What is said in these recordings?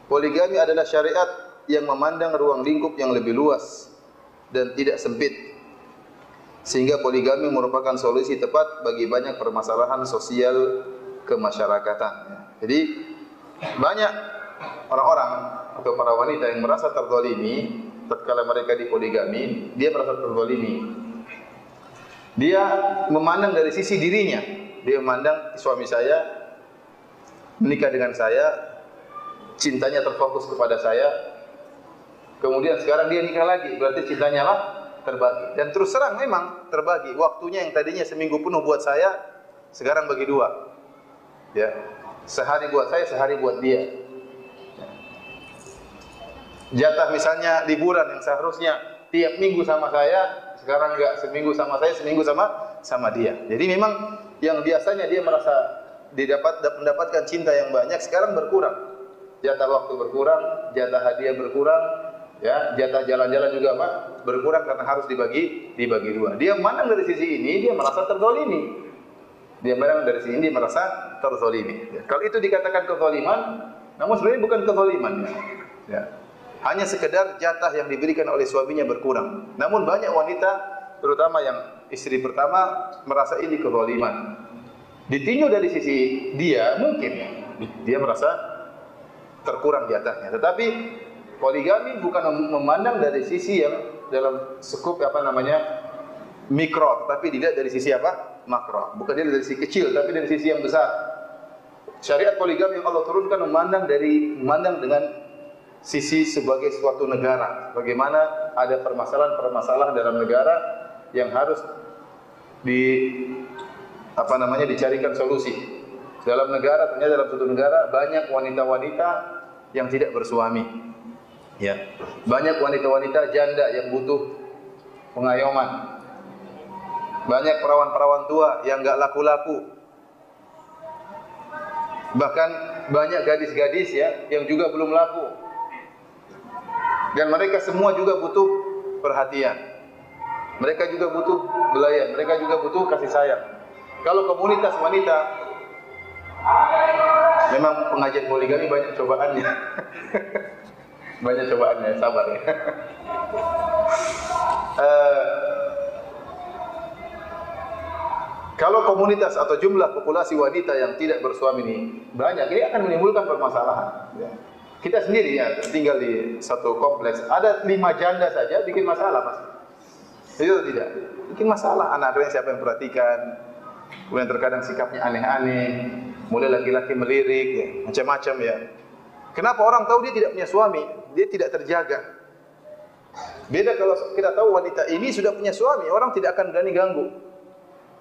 Poligami adalah syariat yang memandang ruang lingkup yang lebih luas dan tidak sempit. Sehingga poligami merupakan solusi tepat bagi banyak permasalahan sosial kemasyarakatan. Jadi banyak orang-orang atau para wanita yang merasa terzalimi tatkala mereka dipoligami, dia merasa terzalimi. Dia memandang dari sisi dirinya. Dia memandang suami saya menikah dengan saya, cintanya terfokus kepada saya. Kemudian sekarang dia nikah lagi, berarti cintanya lah terbagi. Dan terus terang memang terbagi. Waktunya yang tadinya seminggu penuh buat saya, sekarang bagi dua. Ya, sehari buat saya, sehari buat dia. Jatah misalnya liburan yang seharusnya tiap minggu sama saya, sekarang enggak, seminggu sama saya, seminggu sama dia. Jadi memang yang biasanya dia merasa mendapatkan cinta yang banyak, sekarang berkurang. Jatah waktu berkurang, jatah hadiah berkurang, ya, jatah jalan-jalan juga berkurang karena harus dibagi dua. Dia memandang dari sisi ini, dia merasa terzalimi. Dia memandang dari sisi ini, dia merasa terzalimi. Ya. Kalau itu dikatakan kezaliman, namun sebenarnya bukan kezaliman. Ya. Hanya sekedar jatah yang diberikan oleh suaminya berkurang. Namun banyak wanita, terutama yang istri pertama, merasa ini kezaliman. Ditinjau dari sisi dia, mungkin dia merasa terkurang jatahnya. Tetapi poligami bukan memandang dari sisi yang dalam skup mikro, tapi dilihat dari sisi makro. Bukan dilihat dari sisi kecil, tapi dari sisi yang besar. Syariat poligami yang Allah turunkan memandang dengan sisi sebagai suatu negara. Bagaimana ada permasalahan dalam negara yang harus dicarikan solusi. Dalam suatu negara banyak wanita-wanita yang tidak bersuami. Ya. Banyak wanita-wanita janda yang butuh pengayoman. Banyak perawan-perawan tua yang enggak laku-laku. Bahkan banyak gadis-gadis ya yang juga belum laku. Dan mereka semua juga butuh perhatian. Mereka juga butuh belayan, mereka juga butuh kasih sayang. Kalau komunitas wanita, memang pengajian poligami banyak cobaannya. Banyak cobaannya, sabar ya. Kalau komunitas atau jumlah populasi wanita yang tidak bersuami ini banyak, ini akan menimbulkan permasalahan. Ya. Kita sendiri ya tinggal di satu kompleks, ada 5 janda saja bikin masalah Mas. Itu tidak? Bikin masalah, anak-anaknya siapa yang perhatikan. Kemudian terkadang sikapnya aneh-aneh, mulai laki-laki melirik, ya, macam-macam ya. Kenapa orang tahu dia tidak punya suami, dia tidak terjaga. Beda kalau kita tahu wanita ini sudah punya suami, orang tidak akan berani ganggu.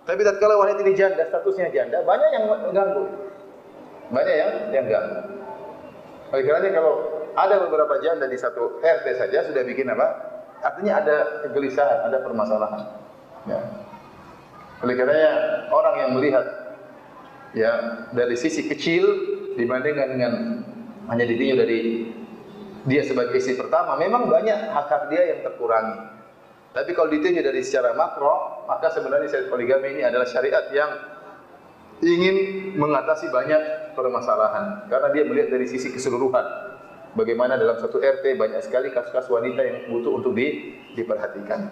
Tapi tatkala wanita ini janda, statusnya janda, banyak yang ganggu. Banyak yang ganggu. Oleh karenanya kalau ada beberapa janda di satu RT saja sudah bikin artinya ada kegelisahan, ada permasalahan. Ya. Oleh karenanya orang yang melihat ya dari sisi kecil dibandingkan dengan hanya ditinjau dari dia sebagai istri pertama, memang banyak hak-hak dia yang terkurangi. Tapi kalau ditinjau dari secara makro, maka sebenarnya syariat poligami ini adalah syariat yang ingin mengatasi banyak permasalahan karena dia melihat dari sisi keseluruhan. Bagaimana dalam satu RT banyak sekali kasus-kasus wanita yang butuh untuk diperhatikan.